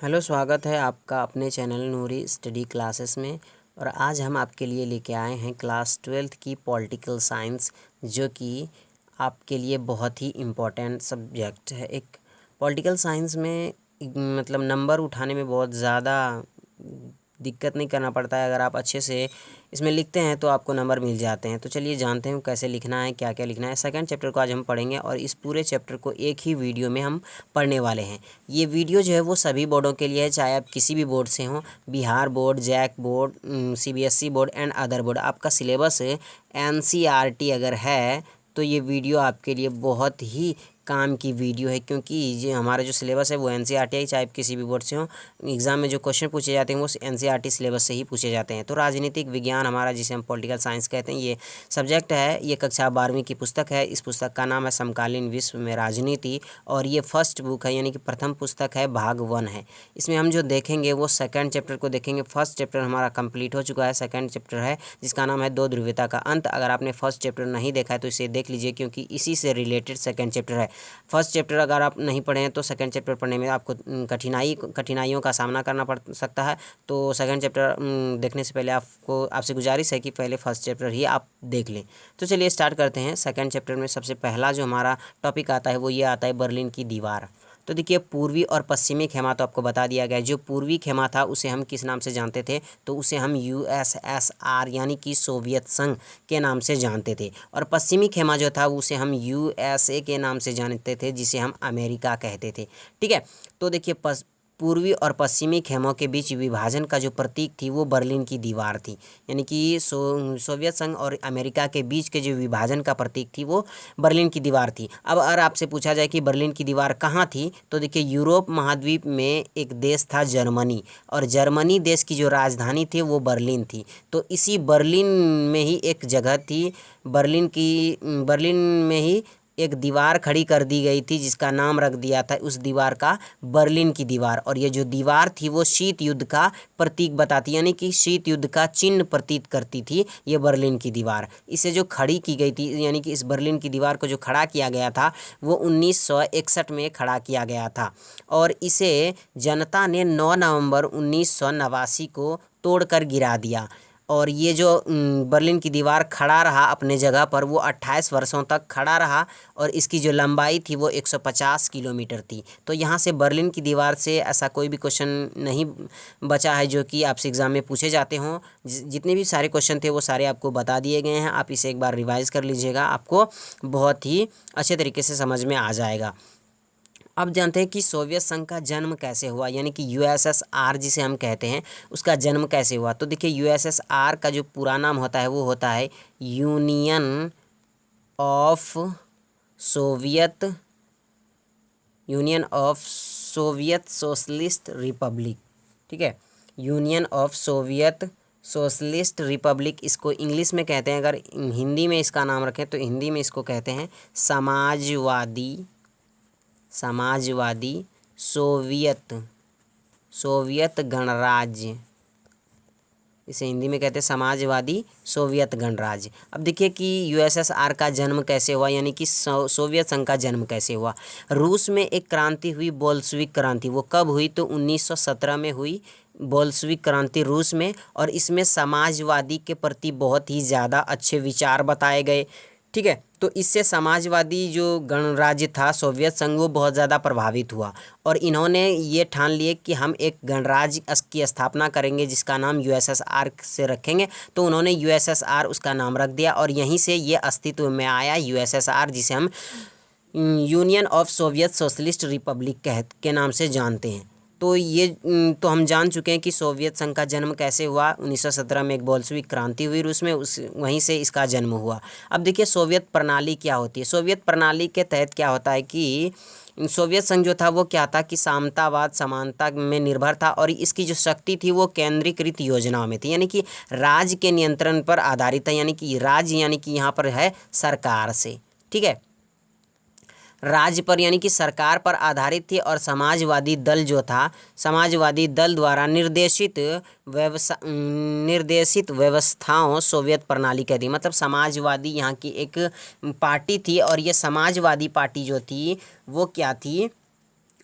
Hello, स्वागत है आपका अपने चैनल नूरी स्टडी क्लासेस में। और आज हम आपके लिए लेके आए हैं क्लास 12th की पॉलिटिकल साइंस, जो कि आपके लिए बहुत ही इम्पोर्टेंट सब्जेक्ट है। एक पॉलिटिकल साइंस में मतलब नंबर उठाने में बहुत ज़्यादा दिक्कत नहीं करना पड़ता है। अगर आप अच्छे से इसमें लिखते हैं तो आपको नंबर मिल जाते हैं। तो चलिए जानते हैं कैसे लिखना है, क्या क्या लिखना है। सेकंड चैप्टर को आज हम पढ़ेंगे और इस पूरे चैप्टर को एक ही वीडियो में हम पढ़ने वाले हैं। ये वीडियो जो है वो सभी बोर्डों के लिए है, चाहे आप किसी भी बोर्ड से हों, Bihar board, JAC board, CBSE board and other board. आपका सिलेबस NCERT अगर है तो ये वीडियो आपके लिए बहुत ही काम की वीडियो है, क्योंकि ये हमारा जो सिलेबस है वो NCERT है। चाहे आप किसी भी बोर्ड से हो, एग्ज़ाम में जो क्वेश्चन पूछे जाते हैं वो NCERT सिलेबस से ही पूछे जाते हैं। तो राजनीतिक विज्ञान हमारा, जिसे हम पॉलिटिकल साइंस कहते हैं, ये सब्जेक्ट है। ये कक्षा 12वीं की पुस्तक है। इस पुस्तक का नाम है समकालीन विश्व में राजनीति, और ये फर्स्ट बुक है, यानी कि प्रथम पुस्तक है, भाग 1 है। इसमें हम जो देखेंगे वो सेकंड चैप्टर को देखेंगे। फर्स्ट चैप्टर हमारा कंप्लीट हो चुका है, सेकंड चैप्टर है जिसका नाम है दो ध्रुवीयता का अंत। अगर आपने फर्स्ट चैप्टर नहीं देखा है तो इसे देख लीजिए, क्योंकि इसी से रिलेटेड सेकंड चैप्टर है। फर्स्ट चैप्टर अगर आप नहीं पढ़े हैं तो सेकंड चैप्टर पढ़ने में आपको कठिनाइयों का सामना करना पड़ सकता है। तो सेकंड चैप्टर देखने से पहले आपसे गुजारिश है कि पहले फर्स्ट चैप्टर ही आप देख लें। तो चलिए स्टार्ट करते हैं। सेकंड चैप्टर में सबसे पहला जो हमारा टॉपिक आता है वो ये आता है, बर्लिन की दीवार। तो देखिए, पूर्वी और पश्चिमी खेमा तो आपको बता दिया गया है। जो पूर्वी खेमा था उसे हम किस नाम से जानते थे, तो उसे हम USSR यानी कि सोवियत संघ के नाम से जानते थे। और पश्चिमी खेमा जो था उसे हम USA के नाम से जानते थे, जिसे हम अमेरिका कहते थे। ठीक है, तो देखिए, पूर्वी और पश्चिमी खेमों के बीच विभाजन का जो प्रतीक थी वो बर्लिन की दीवार थी। यानी कि सोवियत संघ और अमेरिका के बीच के जो विभाजन का प्रतीक थी वो बर्लिन की दीवार थी। अब अगर आपसे पूछा जाए कि बर्लिन की दीवार कहाँ थी, तो देखिए, यूरोप महाद्वीप में एक देश था जर्मनी, और जर्मनी देश की जो राजधानी थी वो बर्लिन थी। तो इसी बर्लिन में ही एक जगह थी, बर्लिन में ही एक दीवार खड़ी कर दी गई थी, जिसका नाम रख दिया था उस दीवार का बर्लिन की दीवार। और ये जो दीवार थी वो शीत युद्ध का प्रतीक बताती, यानी कि शीत युद्ध का चिन्ह प्रतीत करती थी ये बर्लिन की दीवार। इसे जो खड़ी की गई थी, यानी कि इस बर्लिन की दीवार को जो खड़ा किया गया था वो 1961 में खड़ा किया गया था। और इसे जनता ने 9 नवंबर 1989 को तोड़कर गिरा दिया। और ये जो बर्लिन की दीवार खड़ा रहा अपने जगह पर, वो 28 वर्षों तक खड़ा रहा, और इसकी जो लंबाई थी वो 150 किलोमीटर थी। तो यहाँ से बर्लिन की दीवार से ऐसा कोई भी क्वेश्चन नहीं बचा है जो कि आपसे एग्ज़ाम में पूछे जाते हों। जितने भी सारे क्वेश्चन थे वो सारे आपको बता दिए गए हैं। आप इसे एक बार रिवाइज़ कर लीजिएगा, आपको बहुत ही अच्छे तरीके से समझ में आ जाएगा। अब जानते हैं कि सोवियत संघ का जन्म कैसे हुआ, यानी कि USSR जिसे हम कहते हैं, उसका जन्म कैसे हुआ। तो देखिए, USSR का जो पूरा नाम होता है वो होता है union of Soviet socialist Republic. ठीक है, union of Soviet socialist Republic, इसको इंग्लिश में कहते हैं। अगर हिंदी में इसका नाम रखें तो हिंदी में इसको कहते हैं समाजवादी सोवियत गणराज्य। इसे हिंदी में कहते हैं समाजवादी सोवियत गणराज्य। अब देखिए कि USSR का जन्म कैसे हुआ, यानी कि सोवियत संघ का जन्म कैसे हुआ। रूस में एक क्रांति हुई, बोल्शेविक क्रांति। वो कब हुई, तो 1917 में हुई बोल्शेविक क्रांति रूस में। और इसमें समाजवादी के प्रति बहुत ही ज़्यादा अच्छे विचार बताए गए। ठीक है, तो इससे समाजवादी जो गणराज्य था सोवियत संघ, वो बहुत ज़्यादा प्रभावित हुआ। और इन्होंने ये ठान लिए कि हम एक गणराज्य की स्थापना करेंगे जिसका नाम USSR से रखेंगे। तो उन्होंने USSR उसका नाम रख दिया, और यहीं से ये अस्तित्व में आया USSR, जिसे हम union of Soviet socialist Republic के नाम से जानते हैं। तो ये तो हम जान चुके हैं कि सोवियत संघ का जन्म कैसे हुआ। 1917 में एक बोल्शेविक क्रांति हुई रूस में, वहीं से इसका जन्म हुआ। अब देखिए, सोवियत प्रणाली क्या होती है। सोवियत प्रणाली के तहत क्या होता है कि सोवियत संघ जो था वो क्या था कि सामंतवाद समानता में निर्भर था, और इसकी जो शक्ति थी वो केंद्रीकृत योजनाओं में थी, यानी कि राज्य के नियंत्रण पर आधारित है। यानी कि राज्य, यानी कि यहाँ पर है सरकार से, ठीक है, राज्य पर यानी कि सरकार पर आधारित थी। और समाजवादी दल जो था, समाजवादी दल द्वारा निर्देशित व्यवस्थाओं सोवियत प्रणाली कहती। मतलब समाजवादी यहाँ की एक पार्टी थी, और ये समाजवादी पार्टी जो थी वो क्या थी,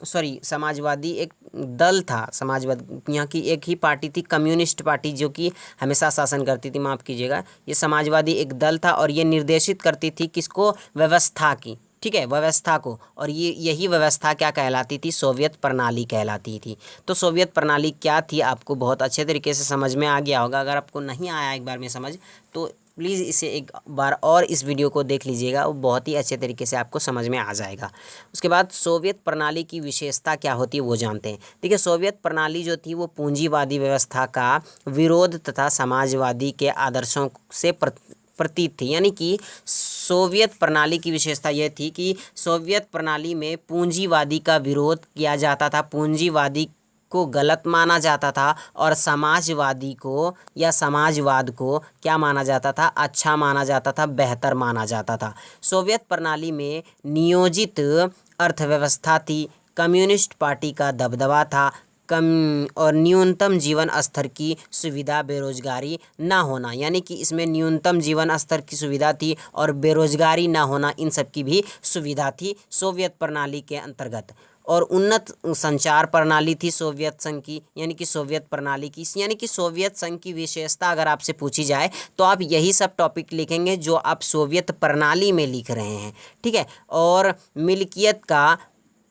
समाजवादी एक दल था। समाजवादी यहाँ की एक ही पार्टी थी, कम्युनिस्ट पार्टी, जो कि हमेशा शासन करती थी, माफ़ कीजिएगा। ये समाजवादी एक दल था और ये निर्देशित करती थी किसको? व्यवस्था की, ठीक है, व्यवस्था को। और ये यही व्यवस्था क्या कहलाती थी? सोवियत प्रणाली कहलाती थी। तो सोवियत प्रणाली क्या थी आपको बहुत अच्छे तरीके से समझ में आ गया होगा। अगर आपको नहीं आया एक बार में समझ, तो प्लीज़ इसे एक बार और इस वीडियो को देख लीजिएगा, वो बहुत ही अच्छे तरीके से आपको समझ में आ जाएगा। उसके बाद सोवियत प्रणाली की विशेषता क्या होती है वो जानते हैं। देखिए, सोवियत प्रणाली जो थी वो पूंजीवादी व्यवस्था का विरोध तथा समाजवादी के आदर्शों से प्रतीत थी। यानी कि सोवियत प्रणाली की विशेषता यह थी कि सोवियत प्रणाली में पूंजीवादी का विरोध किया जाता था, पूंजीवादी को गलत माना जाता था, और समाजवादी को या समाजवाद को क्या माना जाता था? अच्छा माना जाता था, बेहतर माना जाता था। सोवियत प्रणाली में नियोजित अर्थव्यवस्था थी, कम्युनिस्ट पार्टी का दबदबा था, कम और न्यूनतम जीवन स्तर की सुविधा, बेरोजगारी ना होना। यानी कि इसमें न्यूनतम जीवन स्तर की सुविधा थी और बेरोजगारी ना होना, इन सब की भी सुविधा थी सोवियत प्रणाली के अंतर्गत। और उन्नत संचार प्रणाली थी सोवियत संघ की, यानी कि सोवियत प्रणाली की। यानी कि सोवियत संघ की विशेषता अगर आपसे पूछी जाए तो आप यही सब टॉपिक लिखेंगे जो आप सोवियत प्रणाली में लिख रहे हैं, ठीक है। और मिल्कियत का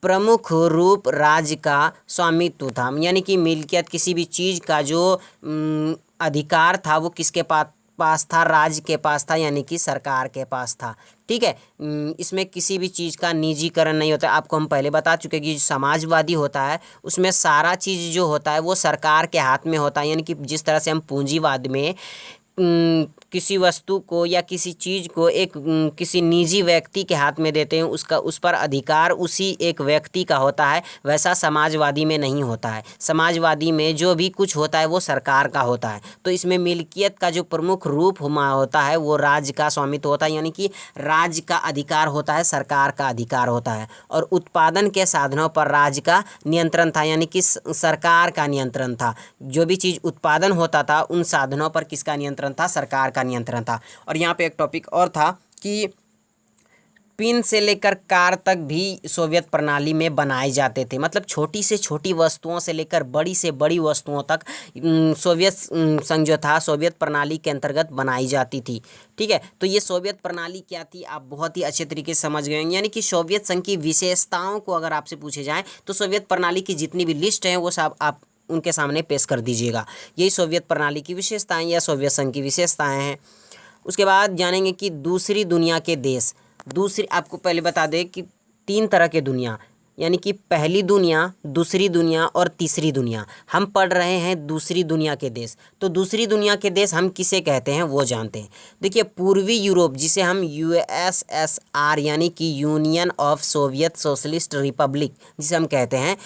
प्रमुख रूप राज्य का स्वामित्व था। यानी कि मिल्कियत, किसी भी चीज़ का जो अधिकार था वो किसके पास था? राज्य के पास था, यानी कि सरकार के पास था, ठीक है। इसमें किसी भी चीज़ का निजीकरण नहीं होता। आपको हम पहले बता चुके हैं कि समाजवादी होता है उसमें सारा चीज़ जो होता है वो सरकार के हाथ में होता है। यानी कि जिस तरह से हम पूंजीवाद में किसी वस्तु को या किसी चीज़ को एक किसी निजी व्यक्ति के हाथ में देते हैं, उसका उस पर अधिकार उसी एक व्यक्ति का होता है, वैसा समाजवादी में नहीं होता है। समाजवादी में जो भी कुछ होता है वो सरकार का होता है। तो इसमें मिल्कियत का जो प्रमुख रूप होता है वो राज्य का स्वामित्व होता है, यानी कि राज्य का अधिकार होता है, सरकार का अधिकार होता है। और उत्पादन के साधनों पर राज्य का नियंत्रण था, यानी कि सरकार का नियंत्रण था। जो भी चीज़ उत्पादन होता था उन साधनों पर किसका नियंत्रण था? सरकार का नियंत्रण था। और यहाँ पे एक टॉपिक और था कि पिन से लेकर कार तक भी सोवियत प्रणाली में बनाए जाते थे। मतलब छोटी से छोटी वस्तुओं से लेकर बड़ी से बड़ी वस्तुओं तक सोवियत संघ जो था सोवियत प्रणाली के अंतर्गत बनाई जाती थी, ठीक है। तो ये सोवियत प्रणाली क्या थी आप बहुत ही अच्छे तरीके से समझ गए होंगे। यानी कि सोवियत संघ की विशेषताओं को अगर आपसे पूछे जाएँ तो सोवियत प्रणाली की जितनी भी लिस्ट है वो सब आप उनके सामने पेश कर दीजिएगा। यही सोवियत प्रणाली की विशेषताएं या सोवियत संघ की विशेषताएं हैं। उसके बाद जानेंगे कि दूसरी दुनिया के देश। दूसरी आपको पहले बता दें कि 3 तरह के दुनिया, यानी कि पहली दुनिया, दूसरी दुनिया और तीसरी दुनिया। हम पढ़ रहे हैं दूसरी दुनिया के देश। तो दूसरी दुनिया के देश हम किसे कहते हैं वो जानते हैं। देखिए, पूर्वी यूरोप, जिसे हम USSR यानी कि union of Soviet socialist Republic जिसे हम कहते हैं,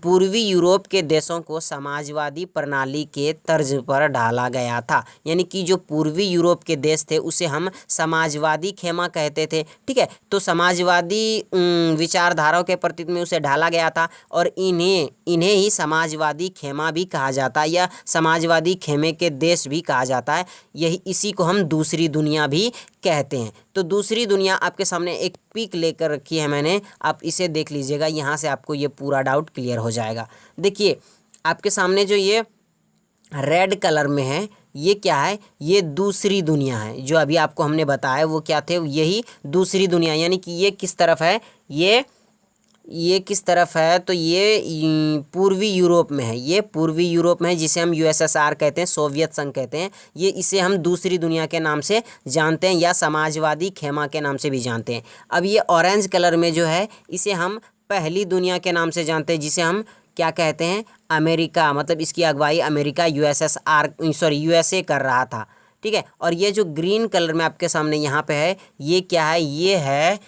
पूर्वी यूरोप के देशों को समाजवादी प्रणाली के तर्ज पर ढाला गया था। यानी कि जो पूर्वी यूरोप के देश थे उसे हम समाजवादी खेमा कहते थे, ठीक है। तो समाजवादी विचारधाराओं के प्रतीक में उसे ढाला गया था और इन्हें ही समाजवादी खेमा भी कहा जाता है या समाजवादी खेमे के देश भी कहा जाता है। यही इसी को हम दूसरी दुनिया भी कहते हैं। तो दूसरी दुनिया आपके सामने एक पिक लेकर रखी है मैंने, आप इसे देख लीजिएगा, यहाँ से आपको ये पूरा डाउट क्लियर हो जाएगा। देखिए, आपके सामने जो ये रेड कलर में है ये क्या है? ये दूसरी दुनिया है। जो अभी आपको हमने बताया वो क्या थे? यही दूसरी दुनिया। यानी कि ये किस तरफ है? ये किस तरफ है? तो ये पूर्वी यूरोप में है। ये पूर्वी यूरोप में है जिसे हम USSR कहते हैं, सोवियत संघ कहते हैं। ये इसे हम दूसरी दुनिया के नाम से जानते हैं या समाजवादी खेमा के नाम से भी जानते हैं। अब ये ऑरेंज कलर में जो है इसे हम पहली दुनिया के नाम से जानते हैं, जिसे हम क्या कहते हैं? अमेरिका। मतलब इसकी अगुवाई अमेरिका USA कर रहा था, ठीक है। और ये जो ग्रीन कलर में आपके सामने यहाँ पे है ये क्या है? ये है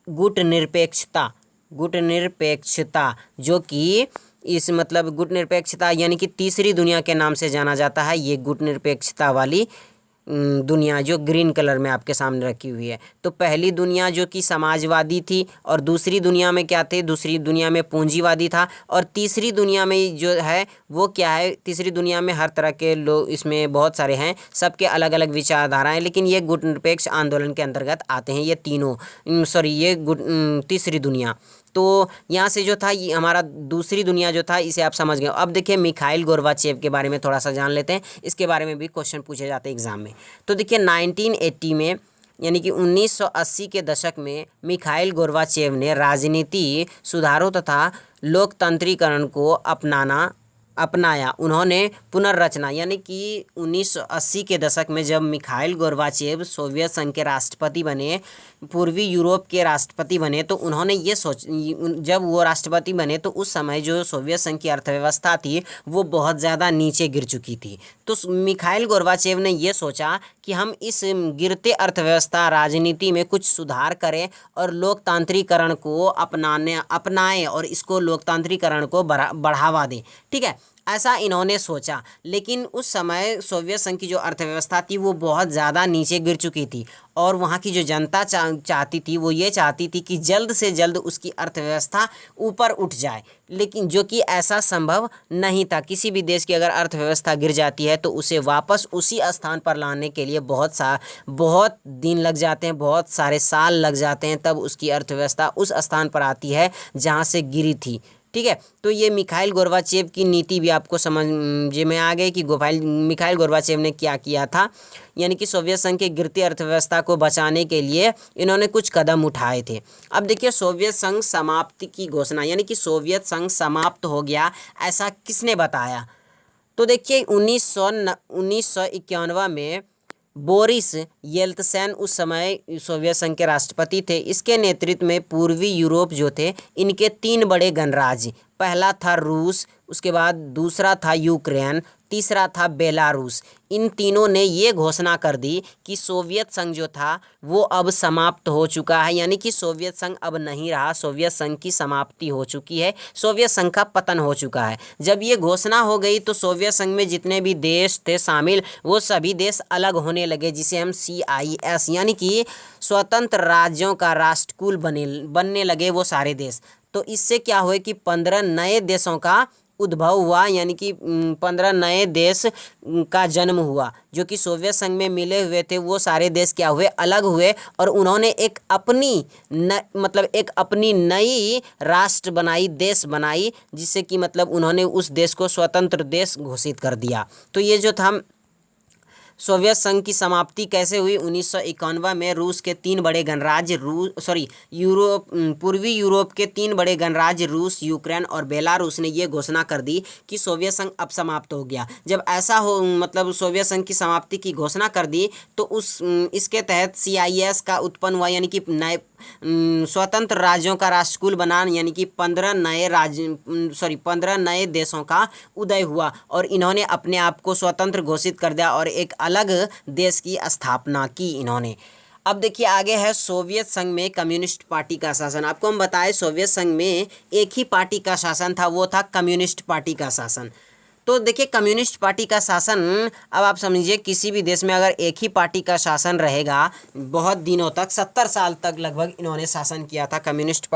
गुटनिरपेक्षता। गुटनिरपेक्षता जो कि इस मतलब गुटनिरपेक्षता यानी कि तीसरी दुनिया के नाम से जाना जाता है। ये गुटनिरपेक्षता वाली दुनिया जो ग्रीन कलर में आपके सामने रखी हुई है। तो पहली दुनिया जो कि समाजवादी थी और दूसरी दुनिया में क्या थे? दूसरी दुनिया में पूंजीवादी था। और तीसरी दुनिया में जो है वो क्या है? तीसरी दुनिया में हर तरह के लोग इसमें बहुत सारे हैं, सबके अलग अलग विचारधाराएं, लेकिन ये गुटनिरपेक्ष आंदोलन के अंतर्गत आते हैं ये तीनों ये तीसरी दुनिया। तो यहाँ से जो था ये हमारा दूसरी दुनिया जो था इसे आप समझ गए। अब देखिए मिखाइल गोर्बाचेव के बारे में थोड़ा सा जान लेते हैं, इसके बारे में भी क्वेश्चन पूछे जाते हैं एग्जाम में। तो देखिए 1980 में यानी कि 1980 के दशक में मिखाइल गोर्बाचेव ने राजनीति सुधारों तथा लोकतंत्रीकरण को अपनाया। उन्होंने पुनर्रचना यानी कि 1980 के दशक में जब मिखाइल गोर्बाचेव सोवियत संघ के राष्ट्रपति बने, पूर्वी यूरोप के राष्ट्रपति बने, तो उन्होंने ये जब वो राष्ट्रपति बने तो उस समय जो सोवियत संघ की अर्थव्यवस्था थी वो बहुत ज़्यादा नीचे गिर चुकी थी। तो मिखाइल गोर्बाचेव ने ये सोचा कि हम इस गिरते अर्थव्यवस्था राजनीति में कुछ सुधार करें और लोकतांत्रिकरण को अपनाएं और इसको लोकतांत्रिकरण को बढ़ावा दें। ठीक है, ऐसा इन्होंने सोचा। लेकिन उस समय सोवियत संघ की जो अर्थव्यवस्था थी वो बहुत ज़्यादा नीचे गिर चुकी थी और वहाँ की जो जनता चाहती थी वो ये चाहती थी कि जल्द से जल्द उसकी अर्थव्यवस्था ऊपर उठ जाए, लेकिन जो कि ऐसा संभव नहीं था। किसी भी देश की अगर अर्थव्यवस्था गिर जाती है तो उसे वापस उसी स्थान पर लाने के लिए बहुत दिन लग जाते हैं, बहुत सारे साल लग जाते हैं, तब उसकी अर्थव्यवस्था उस स्थान पर आती है जहाँ से गिरी थी। ठीक है, तो ये मिखाइल गोर्बाचेव की नीति भी आपको समझ में आ गई कि मिखाइल गोर्बाचेव ने क्या किया था, यानी कि सोवियत संघ के गिरती अर्थव्यवस्था को बचाने के लिए इन्होंने कुछ कदम उठाए थे। अब देखिए सोवियत संघ समाप्ति की घोषणा, यानी कि सोवियत संघ समाप्त हो गया, ऐसा किसने बताया? तो देखिए 1991 में बोरिस येल्त्सिन उस समय सोवियत संघ के राष्ट्रपति थे। इसके नेतृत्व में पूर्वी यूरोप जो थे इनके 3 बड़े गणराज्य, पहला था रूस, उसके बाद दूसरा था यूक्रेन, तीसरा था बेलारूस, इन तीनों ने ये घोषणा कर दी कि सोवियत संघ जो था वो अब समाप्त हो चुका है, यानी कि सोवियत संघ अब नहीं रहा, सोवियत संघ की समाप्ति हो चुकी है, सोवियत संघ का पतन हो चुका है। जब ये घोषणा हो गई तो सोवियत संघ में जितने भी देश थे शामिल वो सभी देश अलग होने लगे, जिसे हम CIS यानी कि स्वतंत्र राज्यों का राष्ट्रकुल बनने लगे वो सारे देश। तो इससे क्या हुआ कि 15 नए देशों का उद्भव हुआ, यानी कि 15 नए देश का जन्म हुआ। जो कि सोवियत संघ में मिले हुए थे वो सारे देश क्या हुए, अलग हुए और उन्होंने एक अपनी नई राष्ट्र बनाई, देश बनाई, जिससे कि मतलब उन्होंने उस देश को स्वतंत्र देश घोषित कर दिया। तो ये जो था सोवियत संघ की समाप्ति कैसे हुई, 1991 में रूस के 3 बड़े गणराज्य पूर्वी यूरोप के 3 बड़े गणराज्य रूस, यूक्रेन और बेलारूस ने ये घोषणा कर दी कि सोवियत संघ अब समाप्त हो गया। जब ऐसा हो मतलब सोवियत संघ की समाप्ति की घोषणा कर दी तो इसके तहत CIS का उत्पन्न हुआ, यानी कि नए स्वतंत्र राज्यों का राष्ट्रकुल बना, यानी कि 15 नए देशों का उदय हुआ और इन्होंने अपने आप को स्वतंत्र घोषित कर दिया और एक अलग देश की स्थापना की इन्होंने। अब देखिए आगे है सोवियत संघ में कम्युनिस्ट पार्टी का शासन। आपको हम बताएं सोवियत संघ में एक ही पार्टी का शासन था, वो था कम्युनिस्ट पार्टी का शासन। तो देखिए कम्युनिस्ट पार्टी का शासन, अब आप समझिए किसी भी देश में अगर एक ही पार्टी का शासन रहेगा बहुत दिनों तक, 70 साल तक लगभग इन्होंने शासन किया था कम्युनिस्ट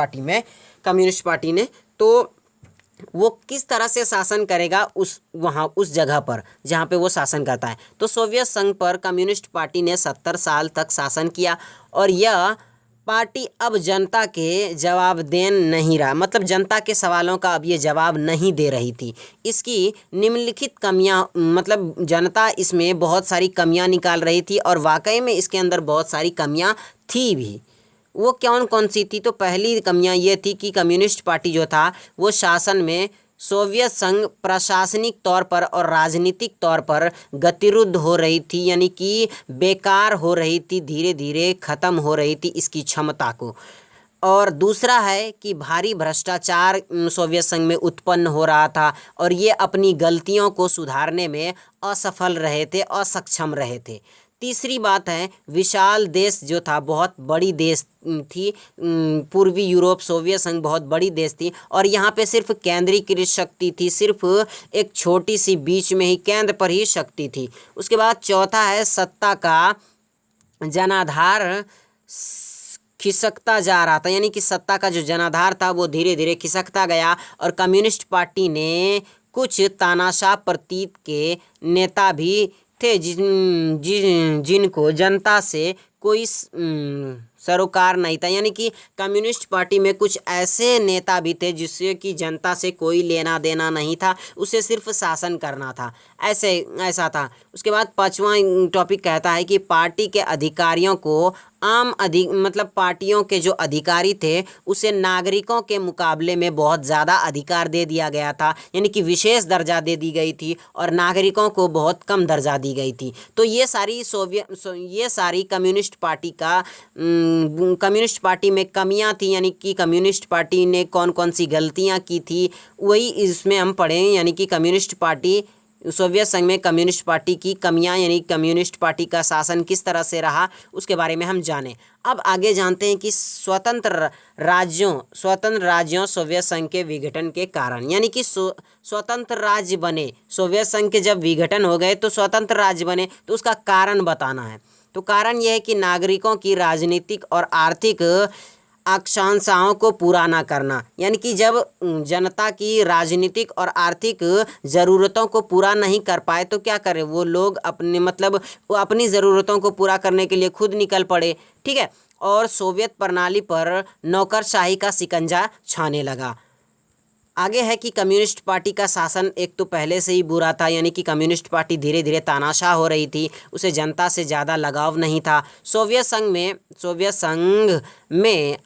पार्टी ने, तो वो किस तरह से शासन करेगा उस जगह पर जहाँ पे वो शासन करता है। तो सोवियत संघ पर कम्युनिस्ट पार्टी ने 70 साल तक शासन किया और यह पार्टी अब जनता के जवाबदेह नहीं रहा, मतलब जनता के सवालों का अब ये जवाब नहीं दे रही थी। इसकी निम्नलिखित कमियां, मतलब जनता इसमें बहुत सारी कमियां निकाल रही थी और वाकई में इसके अंदर बहुत सारी कमियां थी भी। वो कौन सी थी? तो पहली कमियां ये थी कि कम्युनिस्ट पार्टी जो था वो शासन में सोवियत संघ प्रशासनिक तौर पर और राजनीतिक तौर पर गतिरुद्ध हो रही थी, यानी कि बेकार हो रही थी, धीरे धीरे ख़त्म हो रही थी इसकी क्षमता को। और दूसरा है कि भारी भ्रष्टाचार सोवियत संघ में उत्पन्न हो रहा था और ये अपनी गलतियों को सुधारने में असफल रहे थे, असक्षम रहे थे। तीसरी बात है विशाल देश जो था, बहुत बड़ी देश थी पूर्वी यूरोप, सोवियत संघ बहुत बड़ी देश थी और यहाँ पे सिर्फ केंद्रीकृत शक्ति थी, सिर्फ एक छोटी सी बीच में ही केंद्र पर ही शक्ति थी। उसके बाद चौथा है सत्ता का जनाधार खिसकता जा रहा था, यानी कि सत्ता का जो जनाधार था वो धीरे धीरे खिसकता गया और कम्युनिस्ट पार्टी ने कुछ तानाशाह प्रतीत के नेता भी थे जिनको जनता से कोई सरोकार नहीं था, यानी कि कम्युनिस्ट पार्टी में कुछ ऐसे नेता भी थे जिससे कि जनता से कोई लेना देना नहीं था, उसे सिर्फ शासन करना था, ऐसा था। उसके बाद पांचवा टॉपिक कहता है कि पार्टी के अधिकारियों को मतलब पार्टियों के जो अधिकारी थे उसे नागरिकों के मुकाबले में बहुत ज़्यादा अधिकार दे दिया गया था, यानी कि विशेष दर्जा दे दी गई थी और नागरिकों को बहुत कम दर्जा दी गई थी। तो ये सारी कम्युनिस्ट पार्टी में कमियां थी, यानी कि कम्युनिस्ट पार्टी ने कौन कौन सी गलतियां की थी वही इसमें हम पढ़ें, यानी कि कम्युनिस्ट पार्टी सोवियत संघ में कम्युनिस्ट पार्टी की कमियां, यानी कम्युनिस्ट पार्टी का शासन किस तरह से रहा उसके बारे में हम जानें। अब आगे जानते हैं कि स्वतंत्र राज्यों सोवियत संघ के विघटन के कारण, यानी कि स्वतंत्र राज्य बने, सोवियत संघ के जब विघटन हो गए तो स्वतंत्र राज्य बने, तो उसका कारण बताना है। तो कारण यह है कि नागरिकों की राजनीतिक और आर्थिक आकांक्षाओं को पूरा ना करना, यानी कि जब जनता की राजनीतिक और आर्थिक ज़रूरतों को पूरा नहीं कर पाए तो क्या करें, वो लोग वो अपनी ज़रूरतों को पूरा करने के लिए खुद निकल पड़े, ठीक है। और सोवियत प्रणाली पर नौकरशाही का शिकंजा छाने लगा। आगे है कि कम्युनिस्ट पार्टी का शासन एक तो पहले से ही बुरा था, यानी कि कम्युनिस्ट पार्टी धीरे धीरे तानाशाह हो रही थी, उसे जनता से ज़्यादा लगाव नहीं था। सोवियत संघ में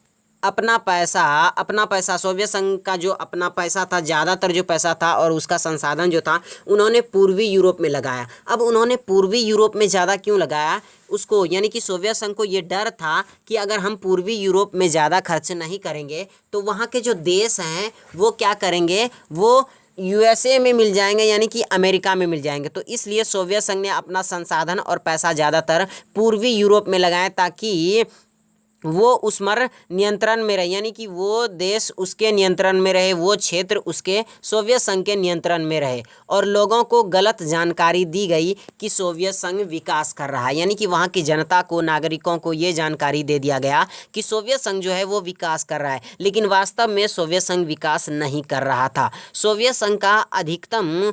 अपना पैसा सोवियत संघ का जो अपना पैसा था, ज़्यादातर जो पैसा था और उसका संसाधन जो था उन्होंने पूर्वी यूरोप में लगाया। अब उन्होंने पूर्वी यूरोप में ज़्यादा क्यों लगाया उसको, यानी कि सोवियत संघ को ये डर था कि अगर हम पूर्वी यूरोप में ज़्यादा खर्च नहीं करेंगे तो वहाँ के जो देश हैं वो क्या करेंगे, वो यूएसए में मिल जाएंगे, यानी कि अमेरिका में मिल जाएंगे। तो इसलिए सोवियत संघ ने अपना संसाधन और पैसा ज़्यादातर पूर्वी यूरोप में लगाया ताकि वो उस पर नियंत्रण में रहे, यानी कि वो देश उसके नियंत्रण में रहे, वो क्षेत्र उसके सोवियत संघ के नियंत्रण में रहे। और लोगों को गलत जानकारी दी गई कि सोवियत संघ विकास कर रहा है, यानी कि वहाँ की जनता को, नागरिकों को ये जानकारी दे दिया गया कि सोवियत संघ जो है वो विकास कर रहा है, लेकिन वास्तव में सोवियत संघ विकास नहीं कर रहा था। सोवियत संघ का अधिकतम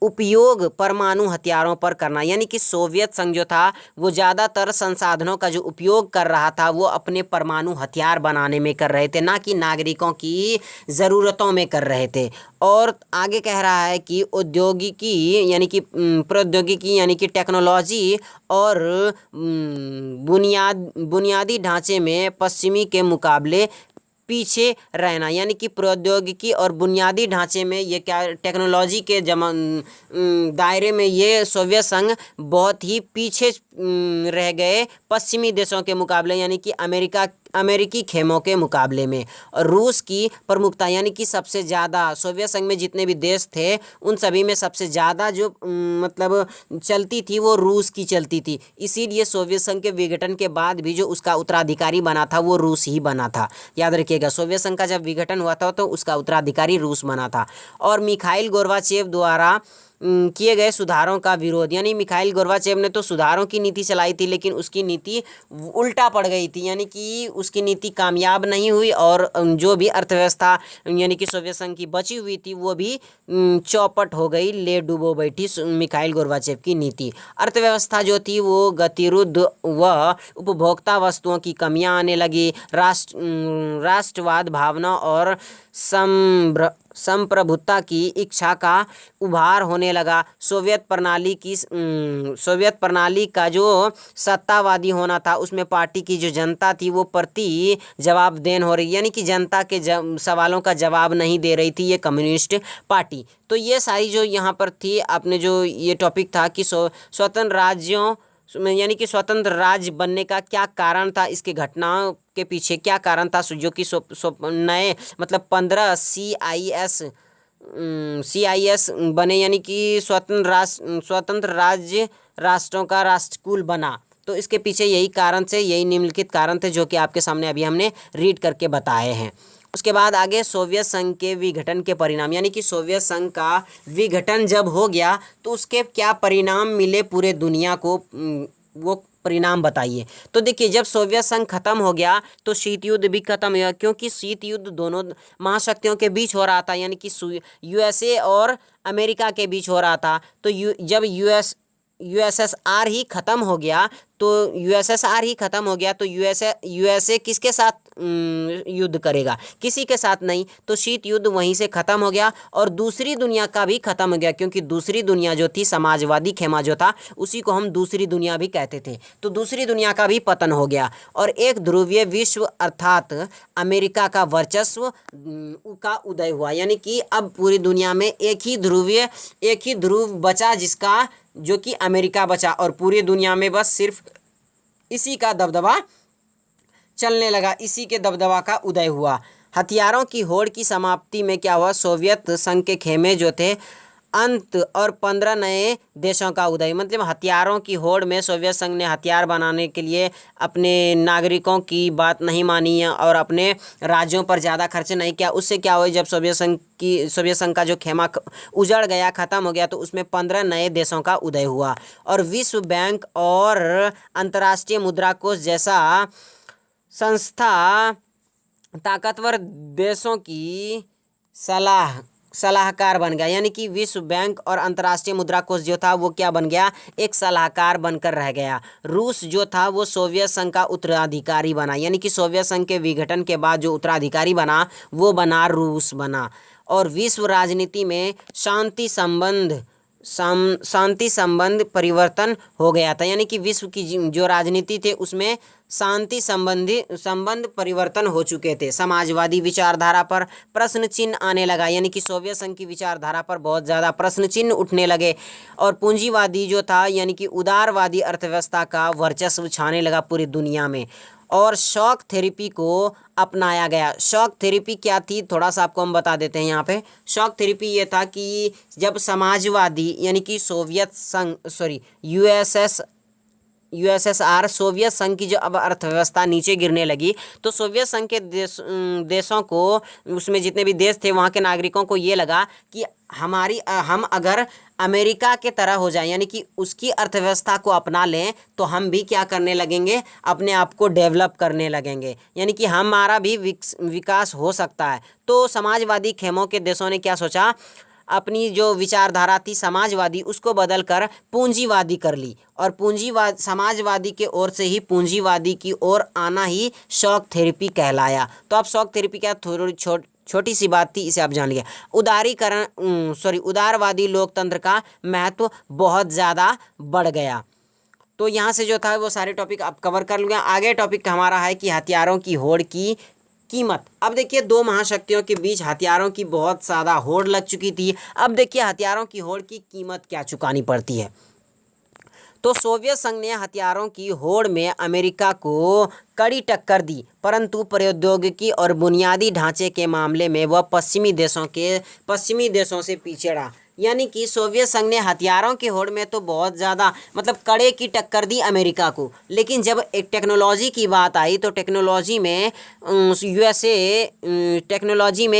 उपयोग परमाणु हथियारों पर करना, यानी कि सोवियत संघ जो था वो ज़्यादातर संसाधनों का जो उपयोग कर रहा था वो अपने परमाणु हथियार बनाने में कर रहे थे, ना कि नागरिकों की ज़रूरतों में कर रहे थे। और आगे कह रहा है कि प्रौद्योगिकी यानी कि टेक्नोलॉजी और बुनियादी ढांचे में पश्चिमी के मुकाबले पीछे रहना, यानी कि प्रौद्योगिकी और बुनियादी ढांचे में ये क्या टेक्नोलॉजी के दायरे में ये सोवियत संघ बहुत ही पीछे रह गए पश्चिमी देशों के मुकाबले, यानी कि अमेरिकी खेमों के मुकाबले में। और रूस की प्रमुखता, यानी कि सबसे ज़्यादा सोवियत संघ में जितने भी देश थे उन सभी में सबसे ज़्यादा जो चलती थी वो रूस की चलती थी। इसीलिए सोवियत संघ के विघटन के बाद भी जो उसका उत्तराधिकारी बना था वो रूस ही बना था। याद रखिएगा, सोवियत संघ का जब विघटन हुआ था तो उसका उत्तराधिकारी रूस बना था। और मिखाइल गोर्बाचेव द्वारा किए गए सुधारों का विरोध, यानी मिखाइल गोर्बाचेव ने तो सुधारों की नीति चलाई थी लेकिन उसकी नीति उल्टा पड़ गई थी, यानी कि उसकी नीति कामयाब नहीं हुई और जो भी अर्थव्यवस्था यानी कि सोवियत संघ की बची हुई थी वो भी चौपट हो गई, ले डूबो बैठी मिखाइल गोर्बाचेव की नीति। अर्थव्यवस्था जो थी वो गतिरुद्ध व उपभोक्ता वस्तुओं की कमियां आने लगी, राष्ट्रवाद भावना और संप्रभुता की इच्छा का उभार होने लगा। सोवियत प्रणाली का जो सत्तावादी होना था उसमें पार्टी की जो जनता थी वो प्रति जवाबदेह हो रही, यानी कि जनता के सवालों का जवाब नहीं दे रही थी ये कम्युनिस्ट पार्टी। तो ये सारी जो यहाँ पर थी, आपने जो ये टॉपिक था कि स्वतंत्र राज्यों यानी कि स्वतंत्र राज्य बनने का क्या कारण था, इसके घटनाओं के पीछे क्या कारण था, जो कि नए 15 CIS बने, यानी कि स्वतंत्र राज्य राष्ट्रों का राष्ट्रकुल बना। तो इसके पीछे यही निम्नलिखित कारण थे जो कि आपके सामने अभी हमने रीड करके बताए हैं। उसके बाद आगे सोवियत संघ के विघटन के परिणाम, यानी कि सोवियत संघ का विघटन जब हो गया तो उसके क्या परिणाम मिले पूरे दुनिया को, वो परिणाम बताइए। तो देखिए, जब सोवियत संघ खत्म हो गया तो शीत युद्ध भी खत्म हुआ, क्योंकि शीत युद्ध दोनों महाशक्तियों के बीच हो रहा था, यानी कि यूएसए और अमेरिका के बीच हो रहा था। तो जब यूएसएसआर ही ख़त्म हो गया तो यूएसए किसके साथ युद्ध करेगा? किसी के साथ नहीं। तो शीत युद्ध वहीं से ख़त्म हो गया और दूसरी दुनिया का भी ख़त्म हो गया, क्योंकि दूसरी दुनिया जो थी, समाजवादी खेमा जो था, उसी को हम दूसरी दुनिया भी कहते थे। तो दूसरी दुनिया का भी पतन हो गया और एक ध्रुवीय विश्व अर्थात अमेरिका का वर्चस्व का उदय हुआ। यानी कि अब पूरी दुनिया में एक ही ध्रुव बचा, जिसका जो कि अमेरिका बचा, और पूरी दुनिया में बस सिर्फ इसी का दबदबा चलने लगा, इसी के दबदबा का उदय हुआ। हथियारों की होड़ की समाप्ति में क्या हुआ? सोवियत संघ के खेमे जो थे अंत और 15 नए देशों का उदय। मतलब हथियारों की होड़ में सोवियत संघ ने हथियार बनाने के लिए अपने नागरिकों की बात नहीं मानी और अपने राज्यों पर ज़्यादा खर्च नहीं किया। उससे क्या हुआ? जब सोवियत संघ का जो खेमा उजड़ गया, ख़त्म हो गया, तो उसमें 15 नए देशों का उदय हुआ और विश्व बैंक और अंतर्राष्ट्रीय मुद्रा कोष जैसा संस्था ताकतवर देशों की सलाहकार बन गया। यानी कि विश्व बैंक और अंतर्राष्ट्रीय मुद्रा कोष जो था वो क्या बन गया? एक सलाहकार बनकर रह गया। रूस जो था वो सोवियत संघ का उत्तराधिकारी बना। यानी कि सोवियत संघ के विघटन के बाद जो उत्तराधिकारी बना वो बना रूस बना। और विश्व राजनीति में शांति संबंध परिवर्तन हो गया था। यानी कि विश्व की जो राजनीति थे उसमें शांति संबंध परिवर्तन हो चुके थे। समाजवादी विचारधारा पर प्रश्न चिन्ह आने लगा। यानी कि सोवियत संघ की विचारधारा पर बहुत ज़्यादा प्रश्न चिन्ह उठने लगे और पूंजीवादी जो था यानी कि उदारवादी अर्थव्यवस्था का वर्चस्व छाने लगा पूरी दुनिया में। और शॉक थेरेपी को अपनाया गया। शॉक थेरेपी क्या थी, थोड़ा सा आपको हम बता देते हैं। यहाँ पे शॉक थेरेपी ये था कि जब समाजवादी यानी कि यूएसएसआर सोवियत संघ की जो अब अर्थव्यवस्था नीचे गिरने लगी, तो सोवियत संघ के देशों को, उसमें जितने भी देश थे वहाँ के नागरिकों को ये लगा कि हम अगर अमेरिका के तरह हो जाए, यानी कि उसकी अर्थव्यवस्था को अपना लें, तो हम भी क्या करने लगेंगे? अपने आप को डेवलप करने लगेंगे, यानी कि हमारा भी विकास हो सकता है। तो समाजवादी खेमों के देशों ने क्या सोचा? अपनी जो विचारधारा थी समाजवादी, उसको बदलकर पूंजीवादी कर ली और समाजवादी के ओर से ही पूंजीवादी की ओर आना ही शॉक थेरेपी कहलाया। तो अब शॉक थेरेपी क्या, थोड़ी छोटी सी बात थी, इसे आप जान लिया। उदारवादी लोकतंत्र का महत्व बहुत ज़्यादा बढ़ गया। तो यहाँ से जो था वो सारे टॉपिक आप कवर कर लूँगा। आगे टॉपिक हमारा है कि हथियारों की होड़ की कीमत। अब देखिए, दो महाशक्तियों के बीच हथियारों की बहुत ज़्यादा होड़ लग चुकी थी। अब देखिए हथियारों की होड़ की कीमत क्या चुकानी पड़ती है। तो सोवियत संघ ने हथियारों की होड़ में अमेरिका को कड़ी टक्कर दी, परंतु प्रौद्योगिकी और बुनियादी ढांचे के मामले में वह पश्चिमी देशों से पीछे रहा। यानी कि सोवियत संघ ने हथियारों की होड़ में तो बहुत ज़्यादा मतलब कड़े की टक्कर दी अमेरिका को, लेकिन जब एक टेक्नोलॉजी की बात आई तो टेक्नोलॉजी में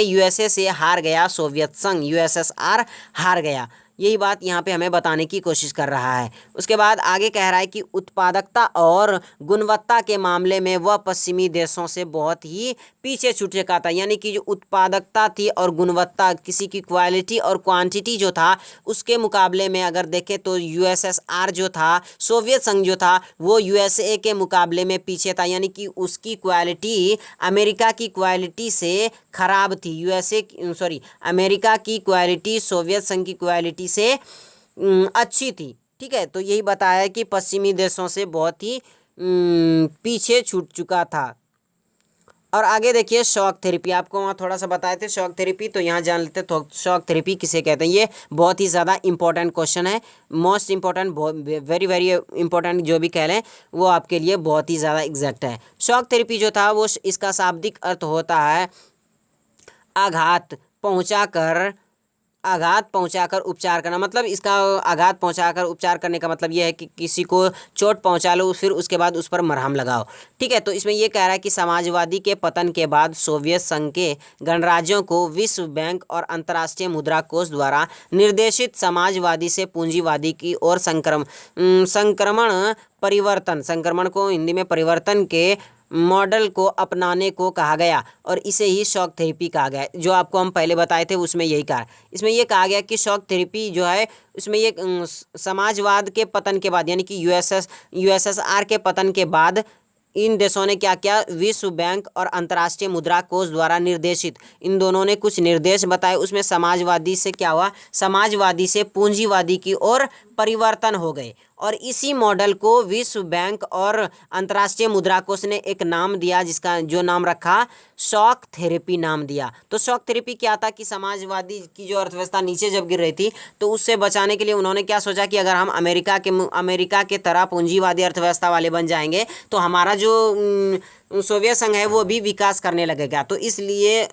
यूएसए से हार गया सोवियत संघ, यूएसएसआर हार गया। यही बात यहाँ पे हमें बताने की कोशिश कर रहा है। उसके बाद आगे कह रहा है कि उत्पादकता और गुणवत्ता के मामले में वह पश्चिमी देशों से बहुत ही पीछे छूट चुका था। यानी कि जो उत्पादकता थी और गुणवत्ता, किसी की क्वालिटी और क्वांटिटी जो था, उसके मुकाबले में अगर देखें तो यूएसएसआर जो था, सोवियत संघ जो था, वो यूएसए के मुकाबले में पीछे था। यानी कि उसकी क्वालिटी अमेरिका की क्वालिटी से ख़राब थी। अमेरिका की क्वालिटी सोवियत संघ की क्वालिटी से अच्छी थी। ठीक है, तो यही बताया कि पश्चिमी देशों से बहुत ही पीछे छूट चुका था। और आगे देखिए शॉक थेरेपी, आपको वहाँ थोड़ा सा बताए थे शॉक थेरेपी, तो यहाँ जान लेते तो शॉक थेरेपी किसे कहते हैं। ये बहुत ही ज़्यादा इंपॉर्टेंट क्वेश्चन है, most important, very very important जो भी कह लें वो आपके लिए बहुत ही ज़्यादा एग्जैक्ट है। शॉक थेरेपी जो था वो इसका शाब्दिक अर्थ होता है आघात पहुंचाकर उपचार करना। मतलब इसका आघात पहुंचाकर उपचार करने का मतलब यह है कि किसी को चोट पहुंचा लो, फिर उसके बाद उस पर मरहम लगाओ। ठीक है, तो इसमें यह कह रहा है कि समाजवादी के पतन के बाद सोवियत संघ के गणराज्यों को विश्व बैंक और अंतर्राष्ट्रीय मुद्रा कोष द्वारा निर्देशित समाजवादी से पूंजीवादी की ओर संक्रमण को हिंदी में परिवर्तन के मॉडल को अपनाने को कहा गया और इसे ही शॉक थेरेपी कहा गया। जो आपको हम पहले बताए थे उसमें यही कहा, इसमें ये कहा गया कि शॉक थेरेपी जो है उसमें ये समाजवाद के पतन के बाद यानी कि यूएसएसआर के पतन के बाद इन देशों ने क्या किया, विश्व बैंक और अंतर्राष्ट्रीय मुद्रा कोष द्वारा निर्देशित इन दोनों ने कुछ निर्देश बताए। उसमें समाजवादी से क्या हुआ, समाजवादी से पूंजीवादी की ओर परिवर्तन हो गए और इसी मॉडल को विश्व बैंक और अंतर्राष्ट्रीय मुद्रा कोष ने एक नाम दिया, जिसका जो नाम रखा शॉक थेरेपी नाम दिया। तो शॉक थेरेपी क्या था कि समाजवादी की जो अर्थव्यवस्था नीचे जब गिर रही थी तो उससे बचाने के लिए उन्होंने क्या सोचा कि अगर हम अमेरिका के तरह पूंजीवादी अर्थव्यवस्था वाले बन जाएंगे तो हमारा जो सोवियत संघ है वो भी विकास करने लगेगा। तो इसलिए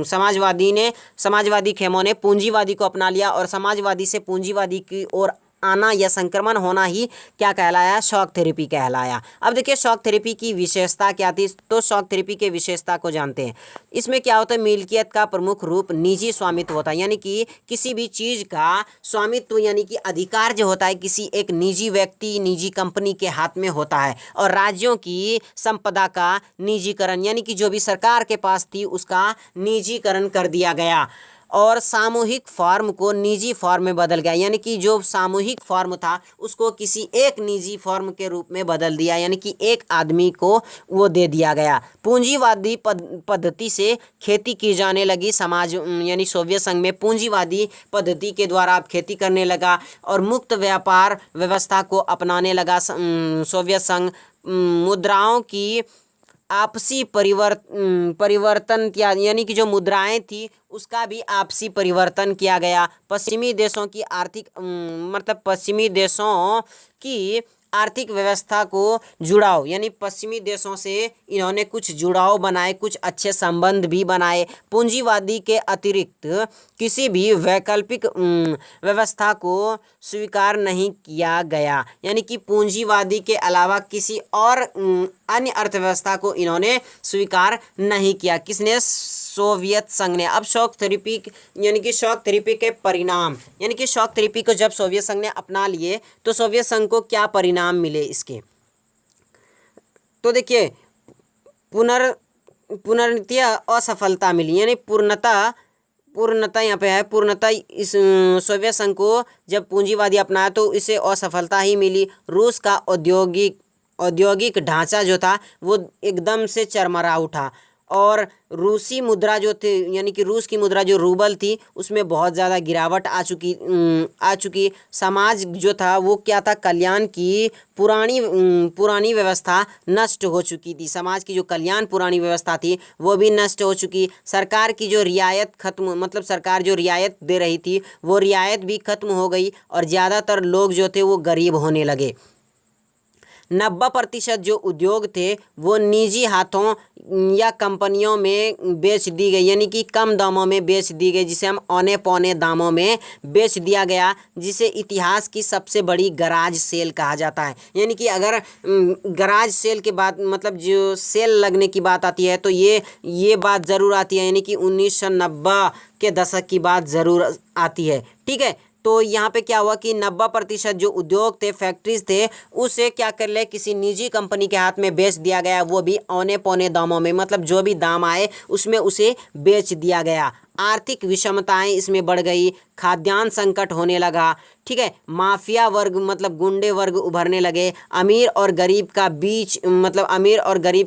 समाजवादी खेमों ने पूंजीवादी को अपना लिया और समाजवादी से पूंजीवादी की ओर आना या संक्रमण होना ही क्या कहलाया, शॉक थेरेपी कहलाया। अब देखिए शॉक थेरेपी की विशेषता क्या थी, तो शॉक थेरेपी के विशेषता को जानते हैं। इसमें क्या होता है, मिल्कियत का प्रमुख रूप निजी स्वामित्व होता है, यानी कि किसी भी चीज़ का स्वामित्व यानी कि अधिकार जो होता है किसी एक निजी व्यक्ति निजी कंपनी के हाथ में होता है। और राज्यों की संपदा का निजीकरण यानी कि जो भी सरकार के पास थी उसका निजीकरण कर दिया गया और सामूहिक फॉर्म को निजी फॉर्म में बदल गया, यानी कि जो सामूहिक फॉर्म था उसको किसी एक निजी फॉर्म के रूप में बदल दिया, यानी कि एक आदमी को वो दे दिया गया। पूंजीवादी पद्धति से खेती की जाने लगी, समाज यानी सोवियत संघ में पूंजीवादी पद्धति के द्वारा अब खेती करने लगा और मुक्त व्यापार व्यवस्था को अपनाने लगा सोवियत संघ। मुद्राओं की आपसी परिवर्तन किया, यानी कि जो मुद्राएं थी उसका भी आपसी परिवर्तन किया गया। पश्चिमी देशों की आर्थिक व्यवस्था को जुड़ाव, यानी पश्चिमी देशों से इन्होंने कुछ जुड़ाव बनाए, कुछ अच्छे संबंध भी बनाए। पूंजीवादी के अतिरिक्त किसी भी वैकल्पिक व्यवस्था को स्वीकार नहीं किया गया, यानी कि पूंजीवादी के अलावा किसी और अन्य अर्थव्यवस्था को इन्होंने स्वीकार नहीं किया। किसने, सोवियत संघ ने। अब शॉक थेरेपी यानी कि शॉक थेरेपी के परिणाम, यानी कि शॉक थेरेपी को जब सोवियत संघ ने अपना लिए तो सोवियत संघ को क्या परिणाम मिले इसके, तो देखिए पुनर्नित्य असफलता मिली, यानी पूर्णता यहाँ पे है, पूर्णता इस सोवियत संघ को जब पूंजीवादी अपनाया तो इसे असफलता ही मिली। रूस का औद्योगिक ढांचा जो था वो एकदम से चरमरा उठा और रूसी मुद्रा जो थी यानी कि रूस की मुद्रा जो रूबल थी उसमें बहुत ज़्यादा गिरावट आ चुकी। समाज जो था वो क्या था, कल्याण की पुरानी व्यवस्था नष्ट हो चुकी थी। समाज की जो कल्याण पुरानी व्यवस्था थी वो भी नष्ट हो चुकी। सरकार की जो रियायत खत्म, मतलब सरकार जो रियायत दे रही थी वो रियायत भी खत्म हो गई और ज़्यादातर लोग जो थे वो गरीब होने लगे। 90% जो उद्योग थे वो निजी हाथों या कंपनियों में बेच दी गई, यानी कि कम दामों में बेच दी गई, जिसे हम औने पौने दामों में बेच दिया गया, जिसे इतिहास की सबसे बड़ी गराज सेल कहा जाता है। यानी कि अगर गराज सेल के बाद मतलब जो सेल लगने की बात आती है तो ये बात ज़रूर आती है, यानी कि 1990 के दशक की बात ज़रूर आती है। ठीक है, तो यहाँ पे क्या हुआ कि 90% जो उद्योग थे, फैक्ट्रीज थे, उसे क्या कर ले, किसी निजी कंपनी के हाथ में बेच दिया गया, वो भी औने पौने दामों में, मतलब जो भी दाम आए उसमें उसे बेच दिया गया। आर्थिक विषमताएं इसमें बढ़ गई, खाद्यान्न संकट होने लगा। ठीक है, माफिया वर्ग मतलब गुंडे वर्ग उभरने लगे। अमीर और गरीब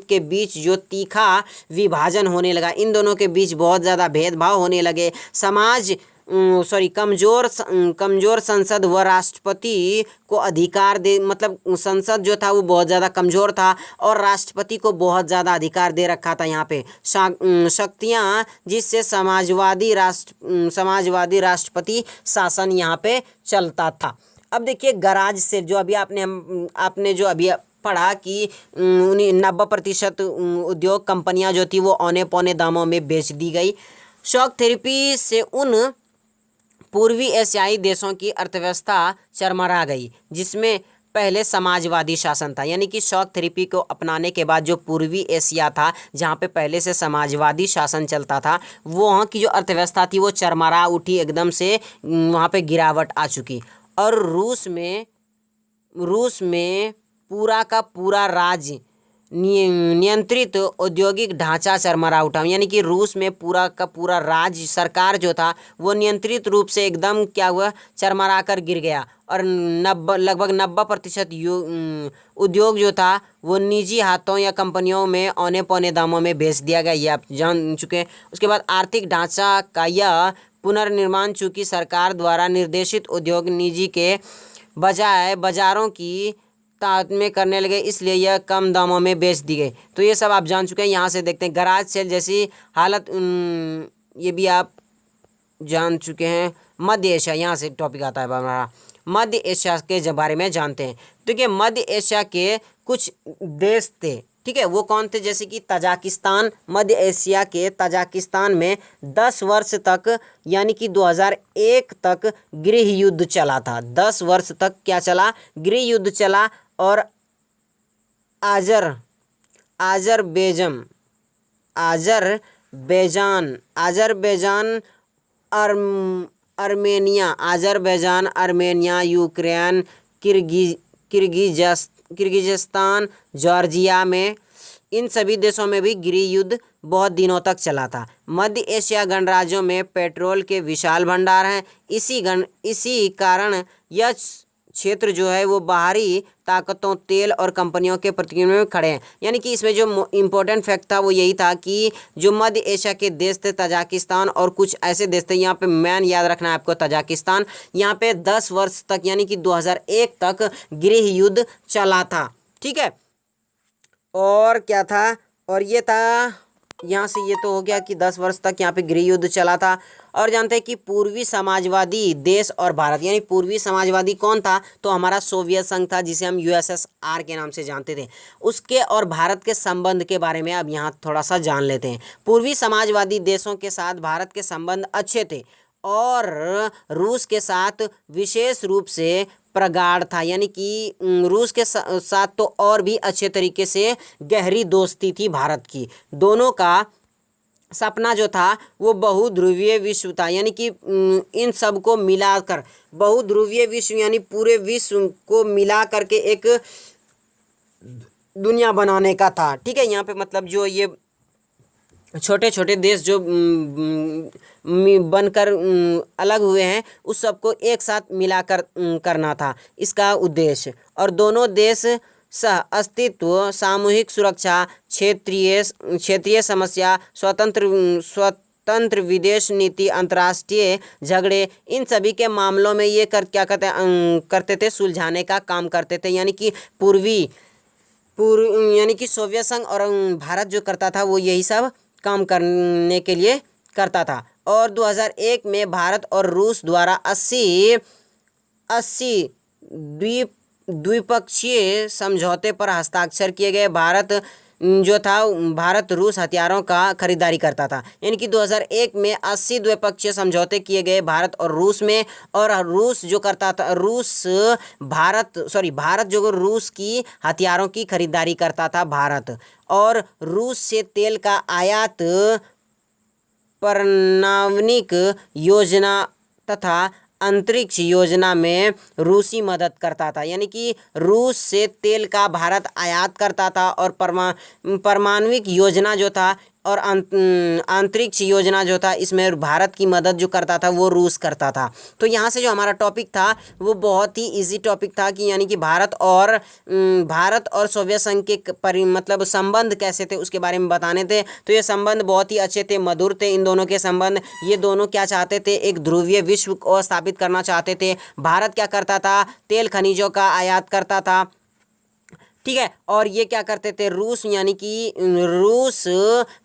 के बीच जो तीखा विभाजन होने लगा, इन दोनों के बीच बहुत ज़्यादा भेदभाव होने लगे। कमज़ोर संसद व राष्ट्रपति को अधिकार दे, मतलब संसद जो था वो बहुत ज़्यादा कमज़ोर था और राष्ट्रपति को बहुत ज़्यादा अधिकार दे रखा था यहाँ पे शक्तियाँ, जिससे समाजवादी राष्ट्रपति शासन यहाँ पे चलता था। अब देखिए गराज से जो अभी आपने जो अभी पढ़ा कि 90% उद्योग कंपनियां जो थी वो औने पौने दामों में बेच दी गई। शॉक थेरेपी से उन पूर्वी एशियाई देशों की अर्थव्यवस्था चरमरा गई जिसमें पहले समाजवादी शासन था, यानी कि शॉक थेरेपी को अपनाने के बाद जो पूर्वी एशिया था जहाँ पे पहले से समाजवादी शासन चलता था, वहाँ की जो अर्थव्यवस्था थी वो चरमरा उठी, एकदम से वहाँ पे गिरावट आ चुकी। और रूस में पूरा का पूरा राज्य नियंत्रित औद्योगिक ढांचा चरमरा उठा, यानी कि रूस में पूरा का पूरा राज्य सरकार जो था वो नियंत्रित रूप से एकदम क्या हुआ, चरमरा कर गिर गया। और लगभग 90% उद्योग जो था वो निजी हाथों या कंपनियों में औने पौने दामों में बेच दिया गया, ये आप जान चुके हैं। उसके बाद आर्थिक ढांचा का यह पुनर्निर्माण चूंकि सरकार द्वारा निर्देशित उद्योग निजी के बजाय बाजारों की तादाद में करने लगे, इसलिए यह कम दामों में बेच दी गई। तो ये सब आप जान चुके हैं। यहाँ से देखते हैं गैराज सेल जैसी हालत, ये भी आप जान चुके हैं। मध्य एशिया, यहाँ से टॉपिक आता है हमारा, मध्य एशिया के बारे में जानते हैं। देखिए मध्य एशिया के कुछ देश थे, ठीक है, वो कौन थे, जैसे कि तजाकिस्तान। मध्य एशिया के तजाकिस्तान में 10 वर्ष तक यानी कि 2001 तक गृह युद्ध चला था। 10 वर्ष तक क्या चला, गृह युद्ध चला। और Azerbaijan, Armenia, Ukraine, Kyrgyzstan, Georgia में, इन सभी देशों में भी गृह युद्ध बहुत दिनों तक चला था। मध्य एशिया गणराज्यों में पेट्रोल के विशाल भंडार हैं। इसी कारण यह क्षेत्र जो है वो बाहरी ताकतों, तेल और कंपनियों के प्रतियोगिता में खड़े हैं। यानी कि इसमें जो इम्पोर्टेंट फैक्ट था वो यही था कि जो मध्य एशिया के देश थे, तजाकिस्तान और कुछ ऐसे देश थे, यहाँ पे मैन याद रखना है आपको, तजाकिस्तान, यहाँ पे 10 वर्ष तक यानी कि 2001 तक गृह युद्ध चला था, ठीक है। और क्या था, और ये था, यहाँ से ये तो हो गया कि 10 वर्ष तक यहाँ पे गृह युद्ध चला था। और जानते हैं कि पूर्वी समाजवादी देश और भारत, यानी पूर्वी समाजवादी कौन था, तो हमारा सोवियत संघ था, जिसे हम USSR के नाम से जानते थे। उसके और भारत के संबंध के बारे में अब यहाँ थोड़ा सा जान लेते हैं। पूर्वी समाजवादी देशों के साथ भारत के संबंध अच्छे थे और रूस के साथ विशेष रूप से प्रगाढ़ था, यानी कि रूस के साथ तो और भी अच्छे तरीके से गहरी दोस्ती थी भारत की। दोनों का सपना जो था वो बहुध्रुवीय विश्व था, यानी कि इन सब को मिलाकर बहुध्रुवीय विश्व, यानी पूरे विश्व को मिला करके एक दुनिया बनाने का था, ठीक है। यहाँ पे मतलब जो ये छोटे छोटे देश जो बनकर अलग हुए हैं उस सबको एक साथ मिलाकर करना था इसका उद्देश्य। और दोनों देश सह अस्तित्व, सामूहिक सुरक्षा, क्षेत्रीय समस्या, स्वतंत्र विदेश नीति, अंतर्राष्ट्रीय झगड़े, इन सभी के मामलों में ये क्या करते थे, सुलझाने का काम करते थे। यानी कि यानी कि सोवियत संघ और भारत जो करता था वो यही सब काम करने के लिए करता था। और 2001 में भारत और रूस द्वारा 80 द्विपक्षीय समझौते पर हस्ताक्षर किए गए। भारत रूस हथियारों का खरीदारी करता था, यानी कि 2001 में 80 द्विपक्षीय समझौते किए गए भारत और रूस में। और रूस जो करता था, भारत जो रूस की हथियारों की खरीदारी करता था भारत। और रूस से तेल का आयात परमाणविक योजना तथा अंतरिक्ष योजना में रूसी मदद करता था, यानी कि रूस से तेल का भारत आयात करता था। और परमाणविक योजना जो था और अंतरिक्ष योजना जो था इसमें भारत की मदद जो करता था वो रूस करता था। तो यहाँ से जो हमारा टॉपिक था वो बहुत ही इजी टॉपिक था कि यानी कि भारत और सोवियत संघ के मतलब संबंध कैसे थे उसके बारे में बताने थे। तो ये संबंध बहुत ही अच्छे थे, मधुर थे इन दोनों के संबंध। ये दोनों क्या चाहते थे, एक ध्रुवीय विश्व को स्थापित करना चाहते थे। भारत क्या करता था, तेल खनिजों का आयात करता था, ठीक है। और ये क्या करते थे, रूस, यानी कि रूस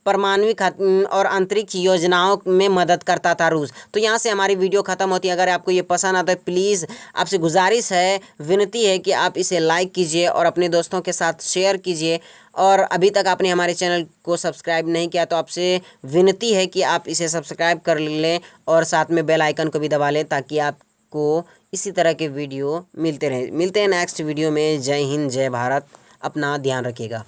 परमाणविक और अंतरिक्ष योजनाओं में मदद करता था रूस। तो यहाँ से हमारी वीडियो ख़त्म होती है। अगर आपको ये पसंद आता है प्लीज़ आपसे गुजारिश है, विनती है कि आप इसे लाइक कीजिए और अपने दोस्तों के साथ शेयर कीजिए। और अभी तक आपने हमारे चैनल को सब्सक्राइब नहीं किया तो आपसे विनती है कि आप इसे सब्सक्राइब कर लें और साथ में बेल आइकन को भी दबा लें ताकि आपको इसी तरह के वीडियो मिलते रहे। मिलते हैं नेक्स्ट वीडियो में। जय हिंद, जय भारत, अपना ध्यान रखिएगा।